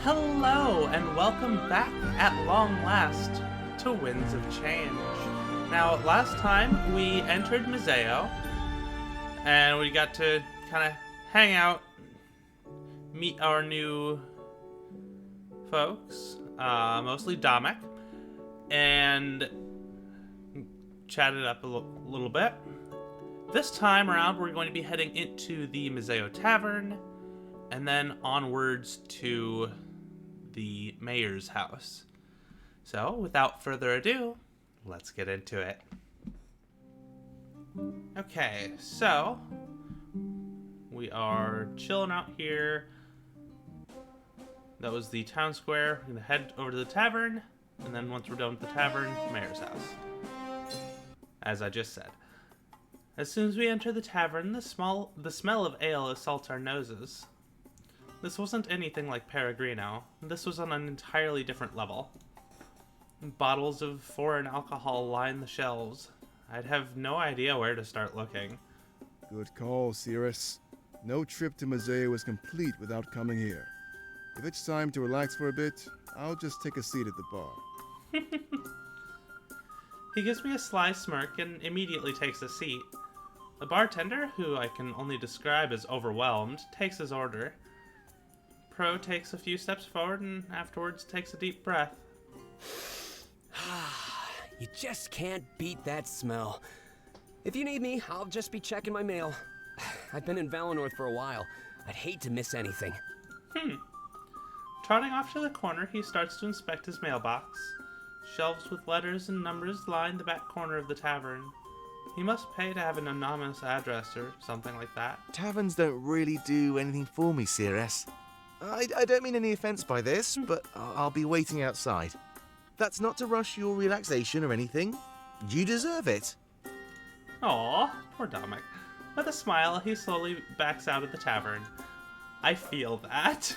Hello, and welcome back at long last to Winds of Change. Now, last time we entered Mazeo, and we got to kind of hang out, meet our new folks, mostly Domic, and chatted up a little bit. This time around, we're going to be heading into the Mazeo Tavern, and then onwards to the mayor's house. So, without further ado, let's get into it. Okay, so we are chilling out here. That was the town square. We're gonna head over to the tavern, and then once we're done with the tavern, mayor's house. As I just said. As soon as we enter the tavern, the smell of ale assaults our noses. This wasn't anything like Peregrino. This was on an entirely different level. Bottles of foreign alcohol line the shelves. I'd have no idea where to start looking. Good call, Cirrus. No trip to Mazeo is complete without coming here. If it's time to relax for a bit, I'll just take a seat at the bar. He gives me a sly smirk and immediately takes a seat. The bartender, who I can only describe as overwhelmed, takes his order. Pro takes a few steps forward and afterwards takes a deep breath. You just can't beat that smell. If you need me, I'll just be checking my mail. I've been in Valinor for a while. I'd hate to miss anything. Trotting off to the corner, he starts to inspect his mailbox. Shelves with letters and numbers line the back corner of the tavern. He must pay to have an anonymous address or something like that. Taverns don't really do anything for me, Cirrus. I don't mean any offense by this, but I'll be waiting outside. That's not to rush your relaxation or anything. You deserve it. Aw, poor Domic. With a smile, he slowly backs out of the tavern. I feel that.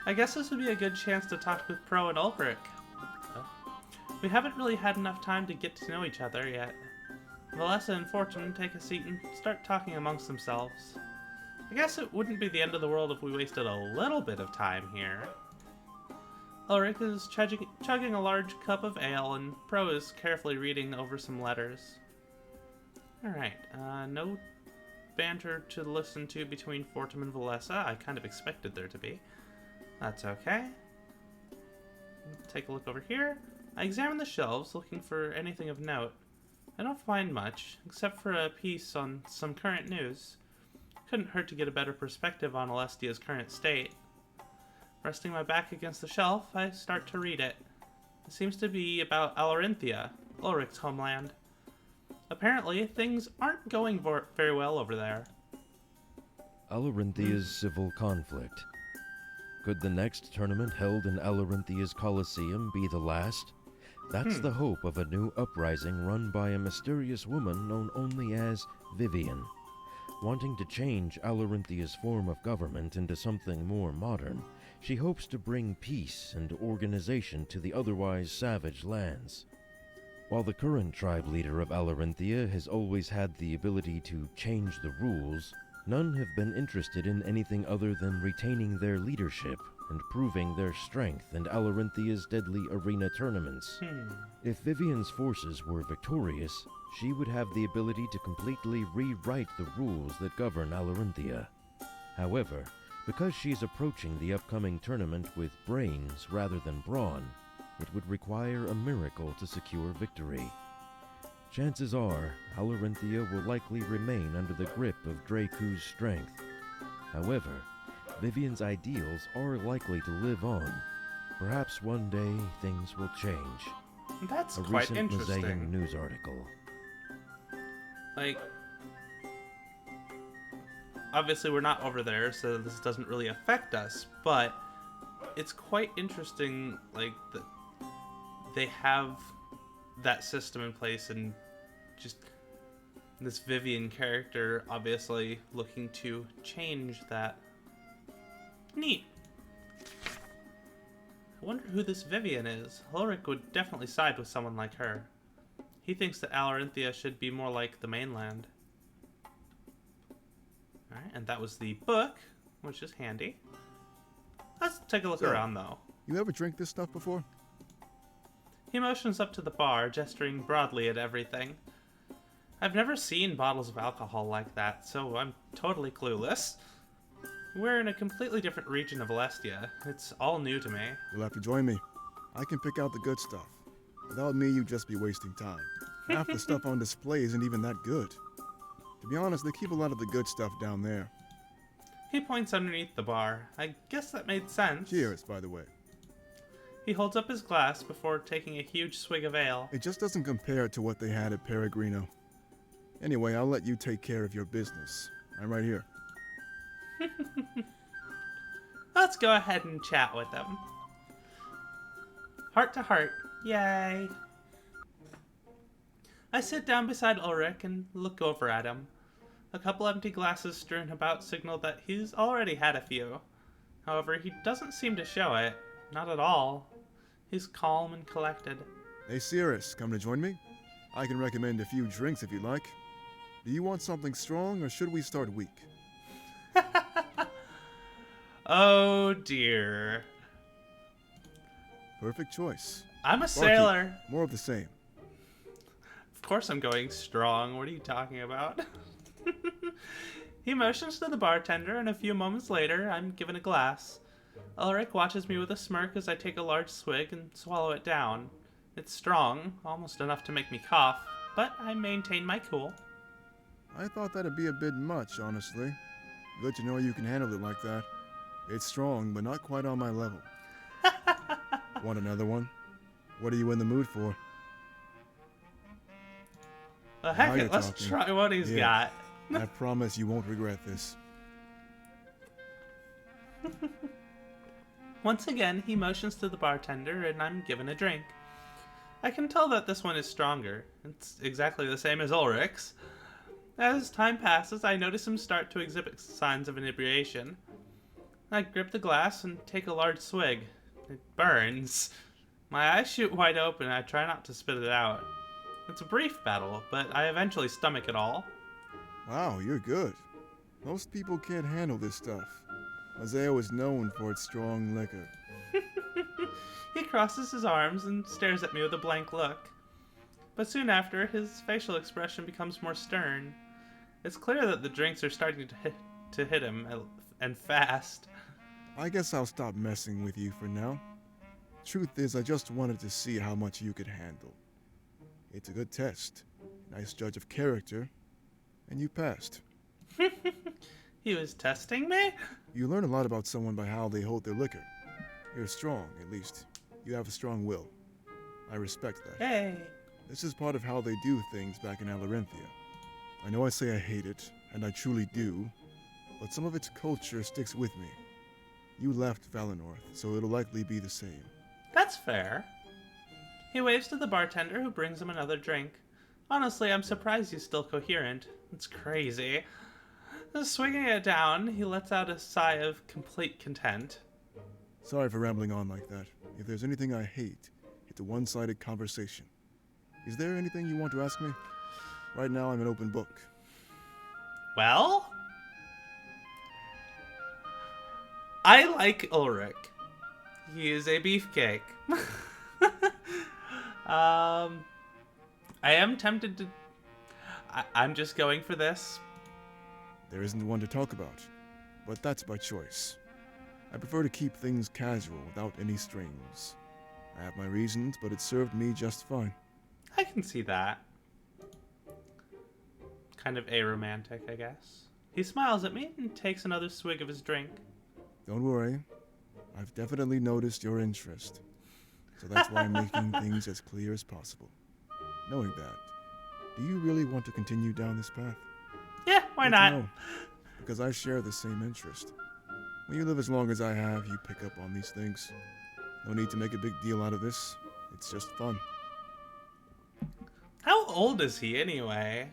I guess this would be a good chance to talk with Pro and Ulrich. We haven't really had enough time to get to know each other yet. Valessa and Fortune take a seat and start talking amongst themselves. I guess it wouldn't be the end of the world if we wasted a little bit of time here. Ulrich is chugging a large cup of ale, and Pro is carefully reading over some letters. Alright, no banter to listen to between Fortune and Valessa. I kind of expected there to be. That's okay. Take a look over here. I examine the shelves, looking for anything of note. I don't find much, except for a piece on some current news. Couldn't hurt to get a better perspective on Alestia's current state. Resting my back against the shelf, I start to read it. It seems to be about Alarinthia, Ulrich's homeland. Apparently, things aren't going very well over there. Alarinthia's civil conflict. Could the next tournament held in Alarinthia's Colosseum be the last? That's the hope of a new uprising run by a mysterious woman known only as Vivian. Wanting to change Alarinthia's form of government into something more modern, she hopes to bring peace and organization to the otherwise savage lands. While the current tribe leader of Alarinthia has always had the ability to change the rules, none have been interested in anything other than retaining their leadership and proving their strength in Alarinthia's deadly arena tournaments. If Vivian's forces were victorious, she would have the ability to completely rewrite the rules that govern Alarinthia. However, because she's approaching the upcoming tournament with brains rather than brawn, it would require a miracle to secure victory. Chances are, Alarinthia will likely remain under the grip of Dracu's strength. However, Vivian's ideals are likely to live on. Perhaps one day things will change. That's a quite recent interesting. Mazeo news article. Like, obviously we're not over there, so this doesn't really affect us, but it's quite interesting, like, that they have that system in place, and just this Vivian character obviously looking to change that. Neat. I wonder who this Vivian is. Ulrich would definitely side with someone like her. He thinks that Alarinthia should be more like the mainland. Alright, and that was the book, which is handy. Let's take a look So- around, though. You ever drink this stuff before? He motions up to the bar, gesturing broadly at everything. I've never seen bottles of alcohol like that, so I'm totally clueless. We're in a completely different region of Alestia. It's all new to me. You'll have to join me. I can pick out the good stuff. Without me, you'd just be wasting time. Half the stuff on display isn't even that good. To be honest, they keep a lot of the good stuff down there. He points underneath the bar. I guess that made sense. Cheers, by the way. He holds up his glass before taking a huge swig of ale. It just doesn't compare to what they had at Peregrino. Anyway, I'll let you take care of your business. I'm right here. Let's go ahead and chat with him. Heart to heart. Yay. I sit down beside Ulrich and look over at him. A couple empty glasses strewn about signal that he's already had a few. However, he doesn't seem to show it. Not at all. He's calm and collected. Hey, Cirrus, come to join me? I can recommend a few drinks if you like. Do you want something strong, or should we start weak? Oh dear. Perfect choice. I'm a Barkeep, sailor. more of the same. Of course I'm going strong. What are you talking about? He motions to the bartender, and a few moments later, I'm given a glass. Ulrich watches me with a smirk as I take a large swig and swallow it down. It's strong, almost enough to make me cough, but I maintain my cool. I thought that'd be a bit much, honestly. Good to know you can handle it like that. It's strong, but not quite on my level. Want another one? What are you in the mood for? Well, Now heck you're it, let's talking. try what he's Yeah. got. I promise you won't regret this. Once again, he motions to the bartender, and I'm given a drink. I can tell that this one is stronger. It's exactly the same as Ulrich's. As time passes, I notice him start to exhibit signs of inebriation. I grip the glass and take a large swig. It burns. My eyes shoot wide open and I try not to spit it out. It's a brief battle, but I eventually stomach it all. Wow, you're good. Most people can't handle this stuff. Mazeo is known for its strong liquor. He crosses his arms and stares at me with a blank look. But soon after, his facial expression becomes more stern. It's clear that the drinks are starting to hit him, and fast. I guess I'll stop messing with you for now. Truth is, I just wanted to see how much you could handle. It's a good test. Nice judge of character. And you passed. He was testing me? You learn a lot about someone by how they hold their liquor. You're strong, at least. You have a strong will. I respect that. Hey. This is part of how they do things back in Alarenthia. I know I say I hate it, and I truly do, but some of its culture sticks with me. You left Valinor, so it'll likely be the same. That's fair. He waves to the bartender, who brings him another drink. Honestly, I'm surprised he's still coherent. It's crazy. Swinging it down, he lets out a sigh of complete content. Sorry for rambling on like that. If there's anything I hate, it's a one-sided conversation. Is there anything you want to ask me? Right now, I'm an open book. Well? I like Ulrich. He is a beefcake. I am tempted to... I'm just going for this. There isn't one to talk about, but that's by choice. I prefer to keep things casual without any strings. I have my reasons, but it served me just fine. I can see that. Kind of aromantic, I guess. He smiles at me and takes another swig of his drink. Don't worry. I've definitely noticed your interest. So that's why I'm making things as clear as possible. Knowing that, do you really want to continue down this path? Yeah, why Good to not? know, because I share the same interest. When you live as long as I have, you pick up on these things. No need to make a big deal out of this. It's just fun. How old is he anyway?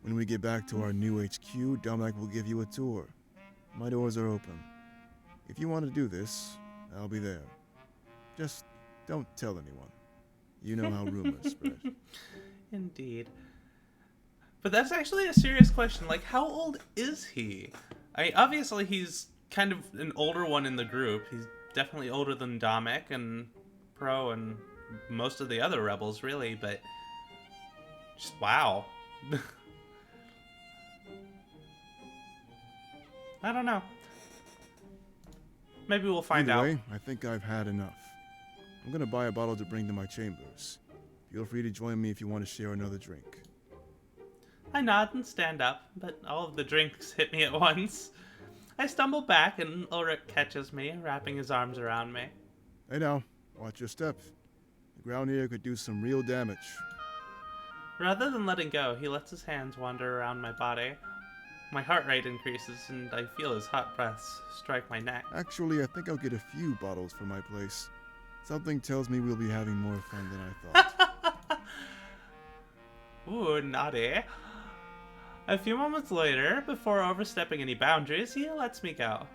When we get back to our new HQ, Dominic will give you a tour. My doors are open. If you want to do this, I'll be there. Just don't tell anyone. You know how rumors spread. Indeed. But that's actually a serious question. Like, how old is he? I mean, obviously he's kind of an older one in the group. He's definitely older than Dominic and Pro and most of the other rebels, really, but just wow. I don't know. Maybe we'll find Either out. way, I think I've had enough. I'm gonna buy a bottle to bring to my chambers. Feel free to join me if you want to share another drink. I nod and stand up, but all of the drinks hit me at once. I stumble back and Ulrich catches me, wrapping his arms around me. Hey now, watch your step. The ground here could do some real damage. Rather than letting go, he lets his hands wander around my body. My heart rate increases, and I feel his hot breaths strike my neck. Actually, I think I'll get a few bottles for my place. Something tells me we'll be having more fun than I thought. Ooh, naughty. A few moments later, before overstepping any boundaries, he lets me go.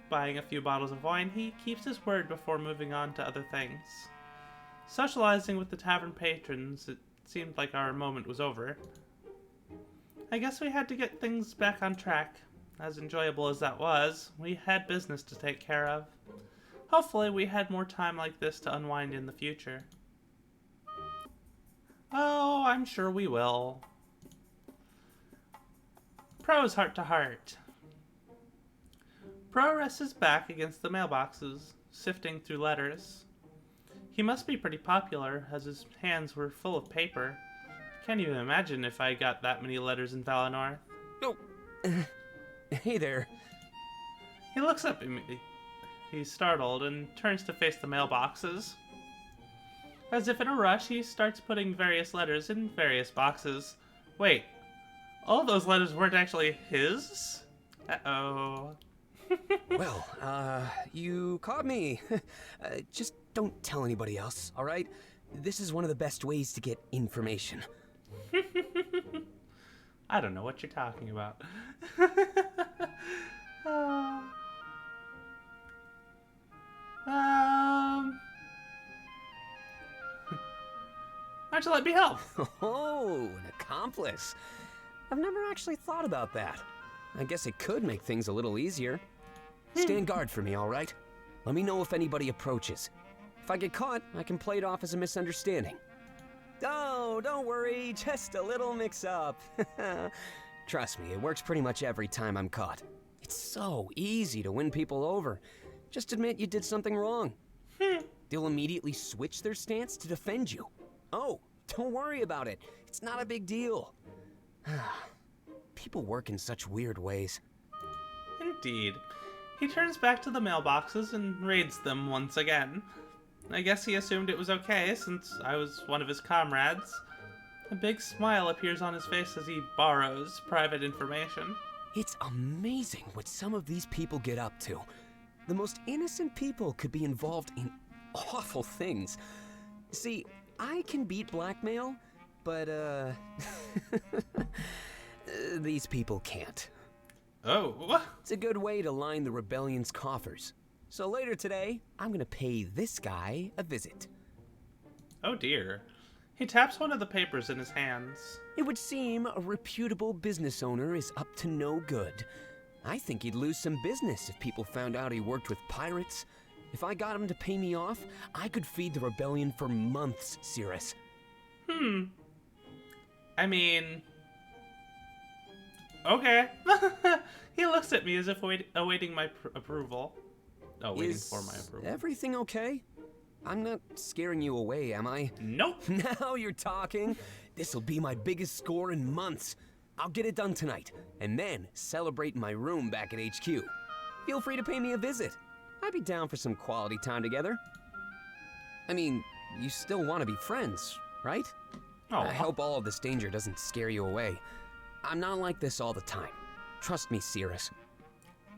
Buying a few bottles of wine, he keeps his word before moving on to other things. Socializing with the tavern patrons, it seemed like our moment was over. I guess we had to get things back on track. As enjoyable as that was, we had business to take care of. Hopefully we had more time like this to unwind in the future. Oh, I'm sure we will. Pro's heart to heart. Pro rests his back against the mailboxes, sifting through letters. He must be pretty popular, as his hands were full of paper. Can't even imagine if I got that many letters in Valinor. Oh, hey there. He looks up at me. He's startled and turns to face the mailboxes. As if in a rush, he starts putting various letters in various boxes. Wait, all those letters weren't actually his? Uh-oh. Well, you caught me. Just don't tell anybody else, all right? This is one of the best ways to get information. I don't know what you're talking about. Why'd you let me help? Oh, an accomplice. I've never actually thought about that. I guess it could make things a little easier. Stand guard for me, all right? Let me know if anybody approaches. If I get caught, I can play it off as a misunderstanding. Oh, don't worry, just a little mix-up. Trust me, it works pretty much every time I'm caught. It's so easy to win people over. Just admit you did something wrong. They'll immediately switch their stance to defend you. Oh, don't worry about it. It's not a big deal. People work in such weird ways. Indeed. He turns back to the mailboxes and raids them once again. I guess he assumed it was okay since I was one of his comrades. A big smile appears on his face as he borrows private information. It's amazing what some of these people get up to. The most innocent people could be involved in awful things. See, I can beat blackmail, but these people can't. Oh. It's a good way to line the rebellion's coffers. So later today, I'm gonna pay this guy a visit. Oh dear. He taps one of the papers in his hands. It would seem a reputable business owner is up to no good. I think he'd lose some business if people found out he worked with pirates. If I got him to pay me off, I could feed the rebellion for months, Cirrus. I mean... Okay. He looks at me as if awaiting my approval. Oh, waiting for my approval. Everything okay? I'm not scaring you away, am I? Nope. Now you're talking. This'll be my biggest score in months. I'll get it done tonight, and then celebrate in my room back at HQ. Feel free to pay me a visit. I'd be down for some quality time together. I mean, you still want to be friends, right? Oh, I hope all of this danger doesn't scare you away. I'm not like this all the time. Trust me, Cirrus.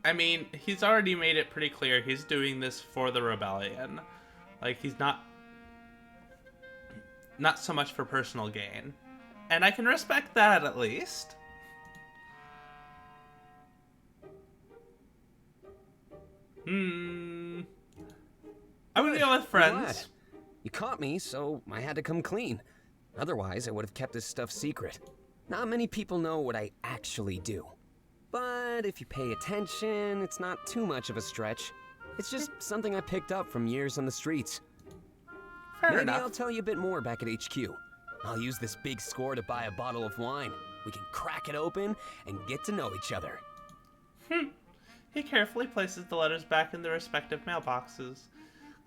I mean, he's already made it pretty clear he's doing this for the rebellion. Like, he's not so much for personal gain. And I can respect that, at least. I'm gonna go with friends. Glad. You caught me, so I had to come clean. Otherwise, I would have kept this stuff secret. Not many people know what I actually do. But that, if you pay attention, it's not too much of a stretch. It's just something I picked up from years on the streets. Fair Maybe enough. I'll tell you a bit more back at HQ. I'll use this big score to buy a bottle of wine. We can crack it open and get to know each other. He carefully places the letters back in their respective mailboxes.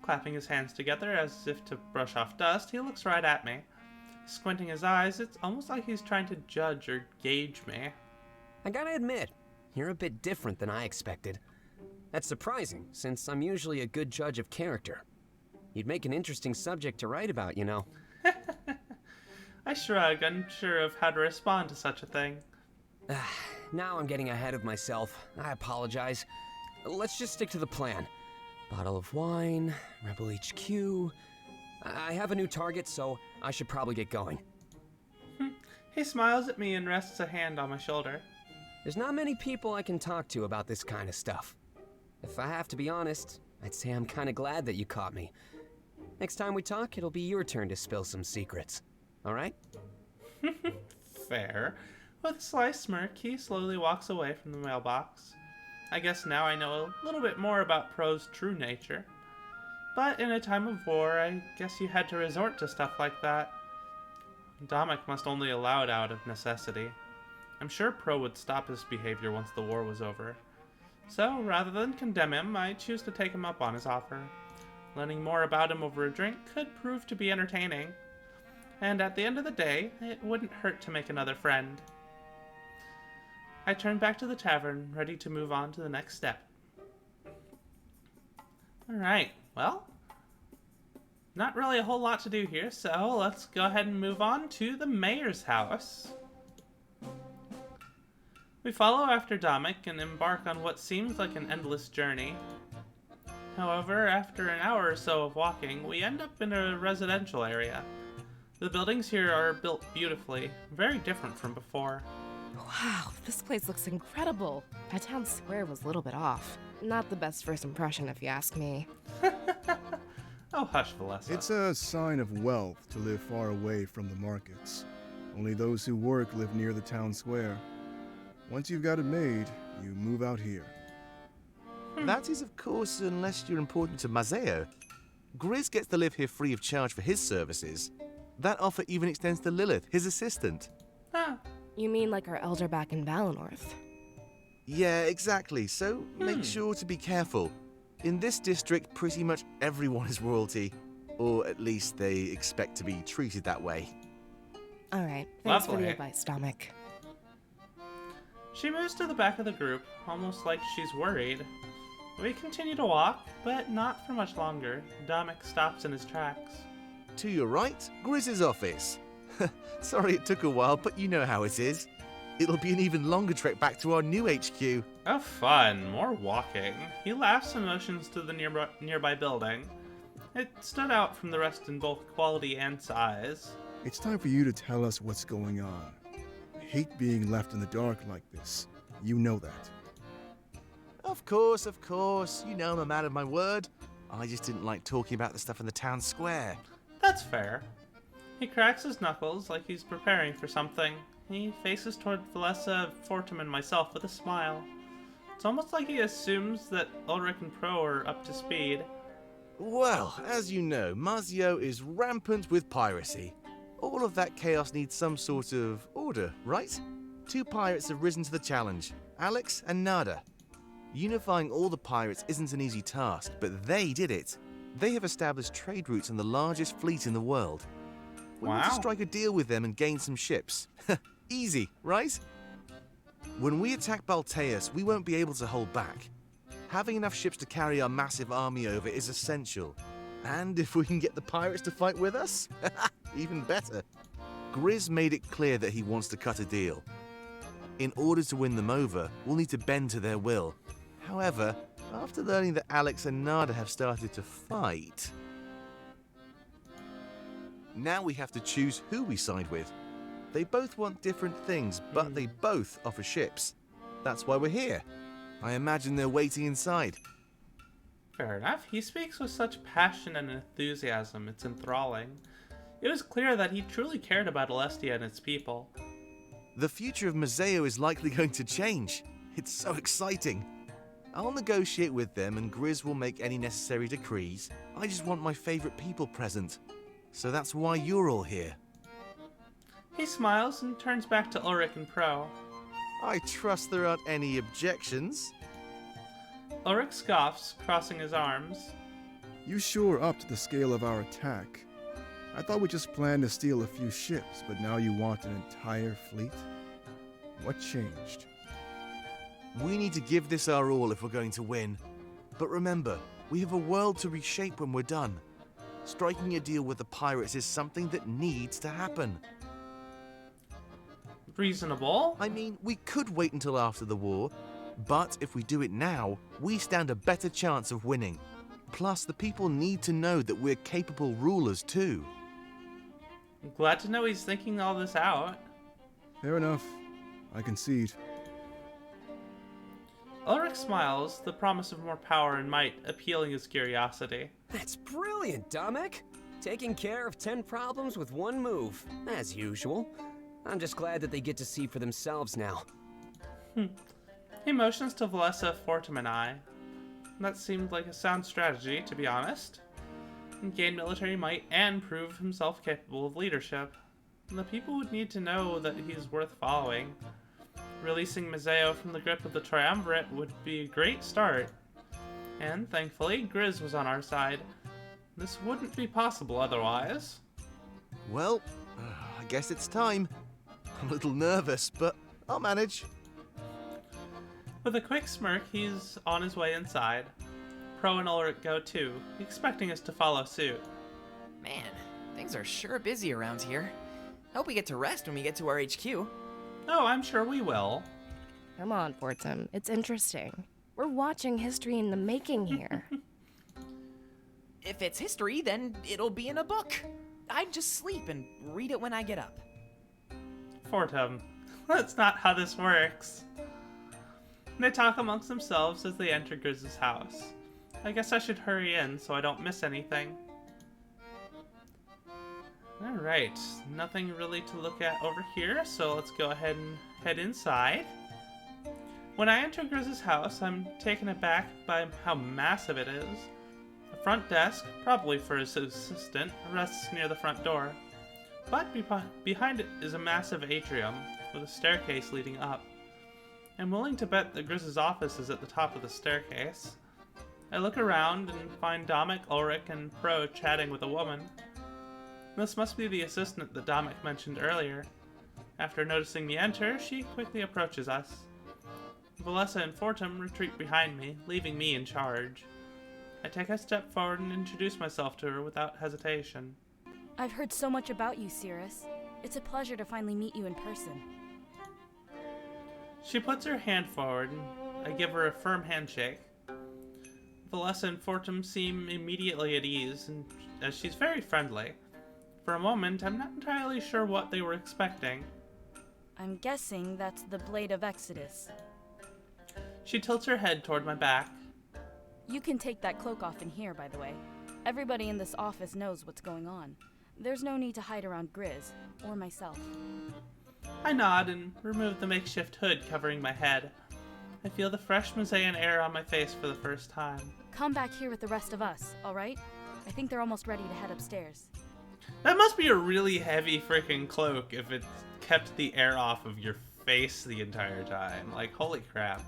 Clapping his hands together as if to brush off dust, he looks right at me. Squinting his eyes, it's almost like he's trying to judge or gauge me. I gotta admit, you're a bit different than I expected. That's surprising, since I'm usually a good judge of character. You'd make an interesting subject to write about, you know. I shrug, unsure of how to respond to such a thing. Now I'm getting ahead of myself. I apologize. Let's just stick to the plan. Bottle of wine, Rebel HQ. I have a new target, so I should probably get going. He smiles at me and rests a hand on my shoulder. There's not many people I can talk to about this kind of stuff. If I have to be honest, I'd say I'm kind of glad that you caught me. Next time we talk, it'll be your turn to spill some secrets. All right? Fair. With a sly smirk, he slowly walks away from the mailbox. I guess now I know a little bit more about Pro's true nature. But in a time of war, I guess you had to resort to stuff like that. Domek must only allow it out of necessity. I'm sure Pro would stop his behavior once the war was over. So, rather than condemn him, I choose to take him up on his offer. Learning more about him over a drink could prove to be entertaining. And at the end of the day, it wouldn't hurt to make another friend. I turn back to the tavern, ready to move on to the next step. Alright, well, not really a whole lot to do here, so let's go ahead and move on to the mayor's house. We follow after Domek and embark on what seems like an endless journey. However, after an hour or so of walking, we end up in a residential area. The buildings here are built beautifully, very different from before. Wow, this place looks incredible. My town square was a little bit off. Not the best first impression, if you ask me. Oh, hush, Valessa. It's a sign of wealth to live far away from the markets. Only those who work live near the town square. Once you've got it made, you move out here. That is, of course, unless you're important to Mazeo. Grizz gets to live here free of charge for his services. That offer even extends to Lilith, his assistant. Ah, You mean like our elder back in Valinor? Yeah, exactly. So make sure to be careful. In this district, pretty much everyone is royalty. Or at least they expect to be treated that way. All right, thanks for Lovely. the advice, Domek. she moves to the back of the group, almost like she's worried. We continue to walk, but not for much longer. Domek stops in his tracks. To your right, Grizz's office. Sorry it took a while, but you know how it is. It'll be an even longer trek back to our new HQ. Oh, fun. More walking. He laughs and motions to the nearby building. It stood out from the rest in both quality and size. It's time for you to tell us what's going on. I hate being left in the dark like this. You know that. Of course, of course. You know I'm a man of my word. I just didn't like talking about the stuff in the town square. That's fair. He cracks his knuckles like he's preparing for something. He faces toward Valessa, Fortum, and myself with a smile. It's almost like he assumes that Ulrich and Pro are up to speed. Well, as you know, Mazeo is rampant with piracy. All of that chaos needs some sort of order, right? Two pirates have risen to the challenge, Alex and Nada. Unifying all the pirates isn't an easy task, but they did it. They have established trade routes on the largest fleet in the world. We want to Wow. strike a deal with them and gain some ships. Easy, right? When we attack Balteus, we won't be able to hold back. Having enough ships to carry our massive army over is essential. And if we can get the pirates to fight with us, even better. Grizz made it clear that he wants to cut a deal. In order to win them over, we'll need to bend to their will. However, after learning that Alex and Nada have started to fight, now we have to choose who we side with. They both want different things, but they both offer ships. That's why we're here. I imagine they're waiting inside. Fair enough. He speaks with such passion and enthusiasm, it's enthralling. It was clear that he truly cared about Alestia and its people. The future of Mazeo is likely going to change. It's so exciting. I'll negotiate with them and Grizz will make any necessary decrees. I just want my favorite people present. So that's why you're all here. He smiles and turns back to Ulrich and Pro. I trust there aren't any objections. Ulrich scoffs, crossing his arms. You sure upped the scale of our attack. I thought we just planned to steal a few ships, but now you want an entire fleet? What changed? We need to give this our all if we're going to win. But remember, we have a world to reshape when we're done. Striking a deal with the pirates is something that needs to happen. Reasonable. I mean, we could wait until after the war, but if we do it now, we stand a better chance of winning. Plus, the people need to know that we're capable rulers too. I'm glad to know he's thinking all this out. Fair enough. I concede. Ulrich smiles, the promise of more power and might appealing his curiosity. That's brilliant, Domek. Taking care of 10 problems with one move, as usual. I'm just glad that they get to see for themselves now. He motions to Valessa, Fortum, and I. That seemed like a sound strategy, to be honest. Gain military might and prove himself capable of leadership. And the people would need to know that he's worth following. Releasing Mazeo from the grip of the Triumvirate would be a great start. And, thankfully, Grizz was on our side. This wouldn't be possible otherwise. Well, I guess it's time. I'm a little nervous, but I'll manage. With a quick smirk, he's on his way inside. Pro and Ulrich go too, expecting us to follow suit. Man, things are sure busy around here. Hope we get to rest when we get to our HQ. Oh, I'm sure we will. Come on, Fortum. It's interesting. We're watching history in the making here. If it's history, then it'll be in a book. I'd just sleep and read it when I get up. Fortum, that's not how this works. They talk amongst themselves as they enter Grizz's house. I guess I should hurry in so I don't miss anything. Alright, nothing really to look at over here, so let's go ahead and head inside. When I enter Grizz's house, I'm taken aback by how massive it is. The front desk, probably for his assistant, rests near the front door. But behind it is a massive atrium, with a staircase leading up. I'm willing to bet that Grizz's office is at the top of the staircase. I look around and find Domek, Ulrich, and Pro chatting with a woman. This must be the assistant that Domek mentioned earlier. After noticing me enter, she quickly approaches us. Valessa and Fortum retreat behind me, leaving me in charge. I take a step forward and introduce myself to her without hesitation. I've heard so much about you, Cirrus. It's a pleasure to finally meet you in person. She puts her hand forward, and I give her a firm handshake. Valessa and Fortum seem immediately at ease, and as she's very friendly. For a moment, I'm not entirely sure what they were expecting. I'm guessing that's the Blade of Exodus. She tilts her head toward my back. You can take that cloak off in here, by the way. Everybody in this office knows what's going on. There's no need to hide around Grizz, or myself. I nod and remove the makeshift hood covering my head. I feel the fresh Mazean air on my face for the first time. Come back here with the rest of us, alright? I think they're almost ready to head upstairs. That must be a really heavy freaking cloak if it kept the air off of your face the entire time. Like, holy crap.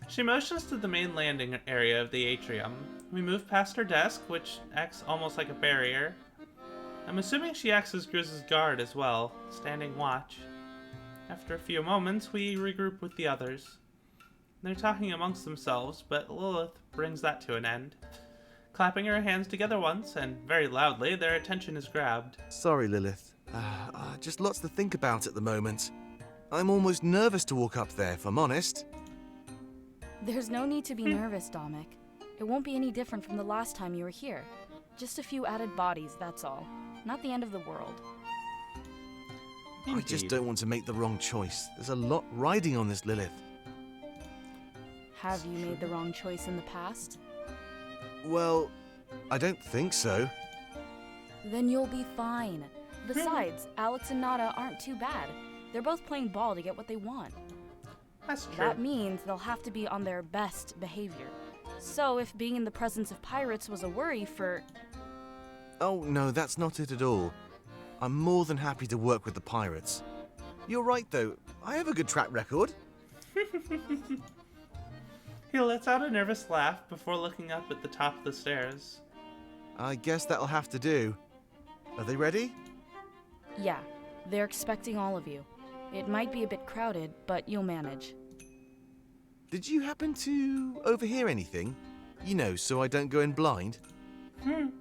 She motions to the main landing area of the atrium. We move past her desk, which acts almost like a barrier. I'm assuming she acts as Grizz's guard as well, standing watch. After a few moments, we regroup with the others. They're talking amongst themselves, but Lilith brings that to an end. Clapping her hands together once, and very loudly, their attention is grabbed. Sorry, Lilith. Just lots to think about at the moment. I'm almost nervous to walk up there, if I'm honest. There's no need to be nervous, Domek. It won't be any different from the last time you were here. Just a few added bodies, that's all. Not the end of the world. I just don't want to make the wrong choice. There's a lot riding on this, Lilith. Have you made the wrong choice in the past? Well, I don't think so. Then you'll be fine. Besides, Alex and Nada aren't too bad. They're both playing ball to get what they want. That's true. That means they'll have to be on their best behavior. So if being in the presence of pirates was a worry for... Oh, no, that's not it at all. I'm more than happy to work with the pirates. You're right, though. I have a good track record. He lets out a nervous laugh before looking up at the top of the stairs. I guess that'll have to do. Are they ready? Yeah, they're expecting all of you. It might be a bit crowded, but you'll manage. Did you happen to overhear anything? You know, so I don't go in blind.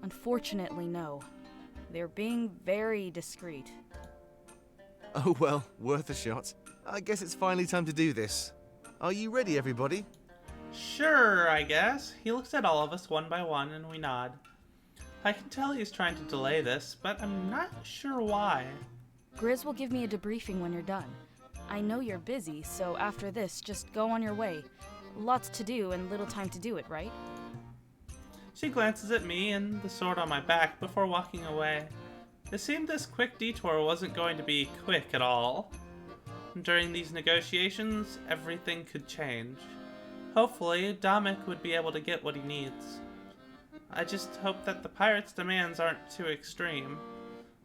Unfortunately, no. They're being very discreet. Oh well, worth a shot. I guess it's finally time to do this. Are you ready, everybody? Sure, I guess. He looks at all of us one by one and we nod. I can tell he's trying to delay this, but I'm not sure why. Grizz will give me a debriefing when you're done. I know you're busy, so after this, just go on your way. Lots to do and little time to do it, right? She glances at me and the sword on my back before walking away. It seemed this quick detour wasn't going to be quick at all. During these negotiations, everything could change. Hopefully, Dominic would be able to get what he needs. I just hope that the pirates' demands aren't too extreme.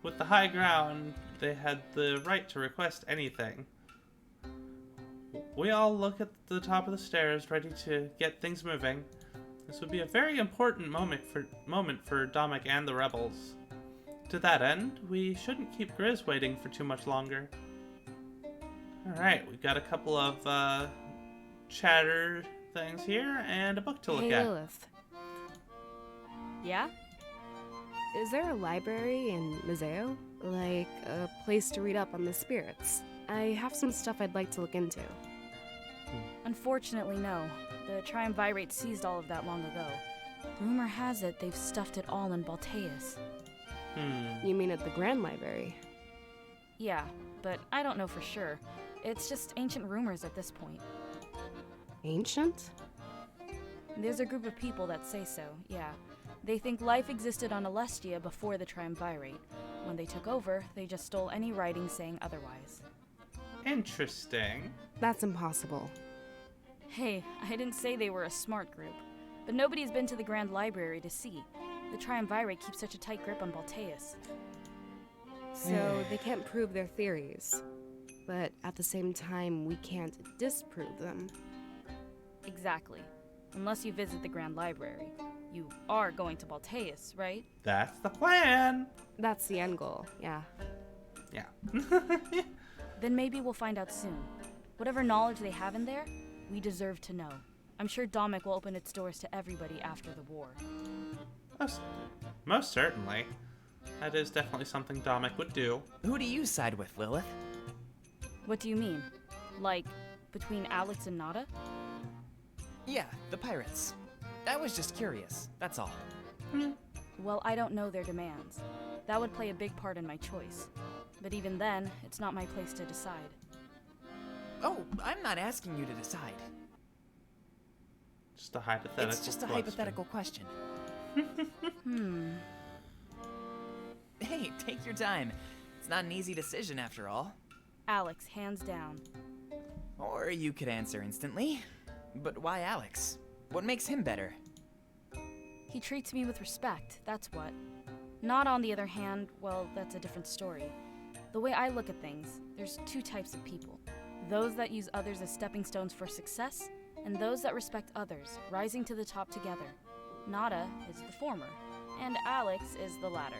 With the high ground, they had the right to request anything. We all look at the top of the stairs, ready to get things moving. This would be a very important moment for Dominic and the rebels. To that end, we shouldn't keep Grizz waiting for too much longer. Alright, we've got a couple of chatter things here and a book to look Hey, at. Lilith. Yeah? Is there a library in Mazeo? Like, a place to read up on the spirits? I have some stuff I'd like to look into. Unfortunately, no. The Triumvirate seized all of that long ago. Rumor has it they've stuffed it all in Balteus. You mean at the Grand Library? Yeah, but I don't know for sure. It's just ancient rumors at this point. Ancient? There's a group of people that say so, yeah. They think life existed on Alestia before the Triumvirate. When they took over, they just stole any writing saying otherwise. Interesting. That's impossible. Hey, I didn't say they were a smart group, but nobody's been to the Grand Library to see. The Triumvirate keeps such a tight grip on Balteus. So they can't prove their theories. But at the same time, we can't disprove them. Exactly. Unless you visit the Grand Library. You are going to Balteus, right? That's the plan. That's the end goal, yeah. Yeah. Then maybe we'll find out soon. Whatever knowledge they have in there, we deserve to know. I'm sure Dominic will open its doors to everybody after the war. Most certainly. That is definitely something Dominic would do. Who do you side with, Lilith? What do you mean? Like, between Alex and Nada? Yeah, the pirates. I was just curious, that's all. Well, I don't know their demands. That would play a big part in my choice. But even then, it's not my place to decide. Oh, I'm not asking you to decide. Just a hypothetical It's just a question. hypothetical question. Hmm. Hey, take your time. It's not an easy decision after all. Alex, hands down. Or you could answer instantly. But why Alex? What makes him better? He treats me with respect, that's what. Nada, on the other hand, well, that's a different story. The way I look at things, there's two types of people. Those that use others as stepping stones for success, and those that respect others, rising to the top together. Nada is the former, and Alex is the latter.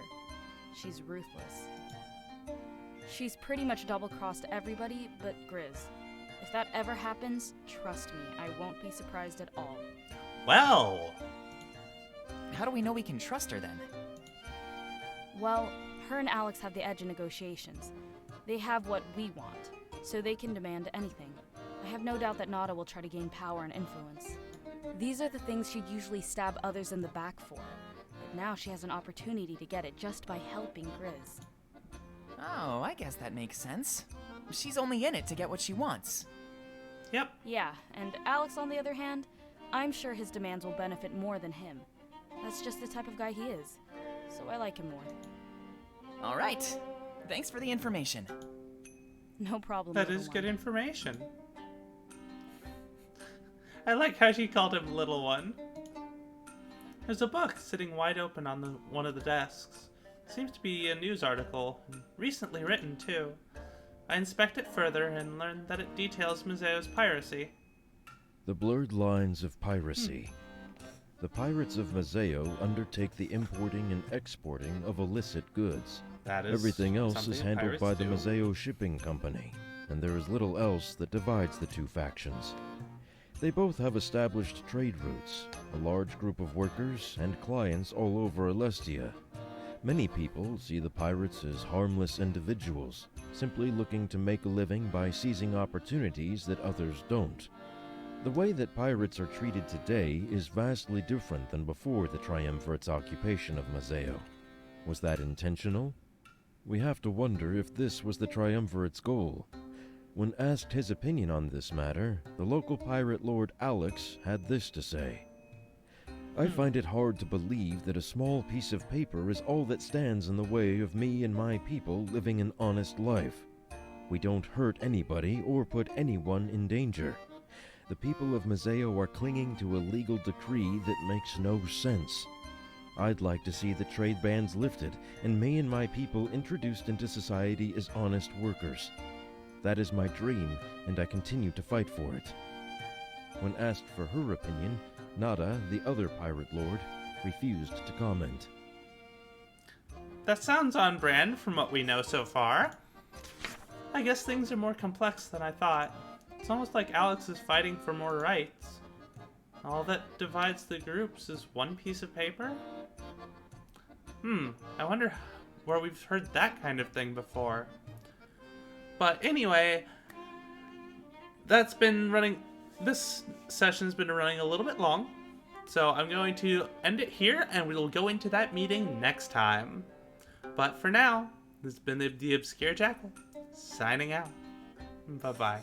She's ruthless. She's pretty much double-crossed everybody but Grizz. If that ever happens, trust me, I won't be surprised at all. Well, How do we know we can trust her then? Well, her and Alex have the edge in negotiations. They have what we want, so they can demand anything. I have no doubt that Nada will try to gain power and influence. These are the things she'd usually stab others in the back for. But now she has an opportunity to get it just by helping Grizz. Oh, I guess that makes sense. She's only in it to get what she wants. yep. Yeah, and Alex, on the other hand, I'm sure his demands will benefit more than him. That's just the type of guy he is, so I like him more. All right. Thanks for the information. No problem. That little is good one. information. I like how she called him little one. There's a book sitting wide open on one of the desks. Seems to be a news article, recently written too. I inspect it further and learn that it details Mazeo's piracy. The blurred lines of piracy. The pirates of Mazeo undertake the importing and exporting of illicit goods. That is Everything else something is handled pirates by the do. Mazeo Shipping Company, and there is little else that divides the two factions. They both have established trade routes, a large group of workers and clients all over Alestia. Many people see the pirates as harmless individuals, simply looking to make a living by seizing opportunities that others don't. The way that pirates are treated today is vastly different than before the Triumvirate's occupation of Mazeo. Was that intentional? We have to wonder if this was the Triumvirate's goal. When asked his opinion on this matter, the local pirate lord Alex had this to say. I find it hard to believe that a small piece of paper is all that stands in the way of me and my people living an honest life. We don't hurt anybody or put anyone in danger. The people of Mazeo are clinging to a legal decree that makes no sense. I'd like to see the trade bans lifted and me and my people introduced into society as honest workers. That is my dream, and I continue to fight for it. When asked for her opinion, Nada, the other pirate lord, refused to comment. That sounds on brand from what we know so far. I guess things are more complex than I thought. It's almost like Alex is fighting for more rights. All that divides the groups is one piece of paper? I wonder where we've heard that kind of thing before. But anyway, this session's been running a little bit long. So I'm going to end it here and we will go into that meeting next time. But for now, this has been the Obscure Jackal, signing out. Bye-bye.